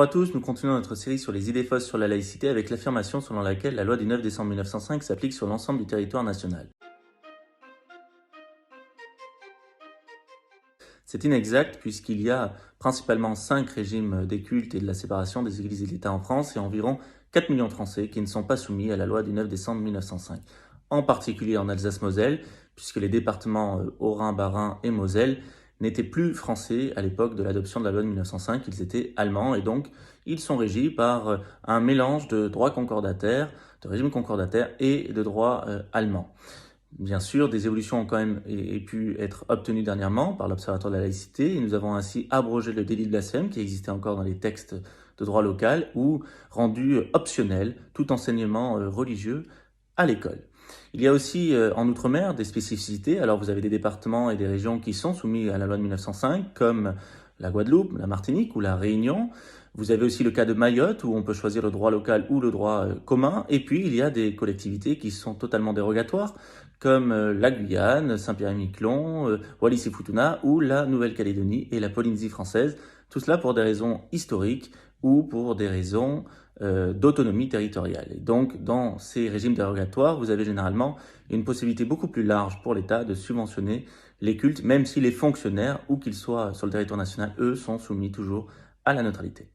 Bonjour à tous, nous continuons notre série sur les idées fausses sur la laïcité avec l'affirmation selon laquelle la loi du 9 décembre 1905 s'applique sur l'ensemble du territoire national. C'est inexact puisqu'il y a principalement 5 régimes des cultes et de la séparation des églises et de l'État en France et environ 4 millions de Français qui ne sont pas soumis à la loi du 9 décembre 1905, en particulier en Alsace-Moselle, puisque les départements Haut-Rhin, Bas-Rhin et Moselle n'étaient plus français à l'époque de l'adoption de la loi de 1905, ils étaient allemands et donc ils sont régis par un mélange de droit concordataire, de régime concordataire et de droit allemand. Bien sûr, des évolutions ont quand même pu être obtenues dernièrement par l'Observatoire de la laïcité et nous avons ainsi abrogé le délit de blasphème qui existait encore dans les textes de droit local ou rendu optionnel tout enseignement religieux à l'école. Il y a aussi en Outre-mer des spécificités. Alors vous avez des départements et des régions qui sont soumis à la loi de 1905 comme la Guadeloupe, la Martinique ou la Réunion. Vous avez aussi le cas de Mayotte où on peut choisir le droit local ou le droit commun. Et puis il y a des collectivités qui sont totalement dérogatoires comme la Guyane, Saint-Pierre-et-Miquelon, Wallis et Futuna ou la Nouvelle-Calédonie et la Polynésie française. Tout cela pour des raisons historiques ou pour des raisons d'autonomie territoriale. Et donc, dans ces régimes dérogatoires, vous avez généralement une possibilité beaucoup plus large pour l'État de subventionner les cultes, même si les fonctionnaires, où qu'ils soient sur le territoire national, eux, sont soumis toujours à la neutralité.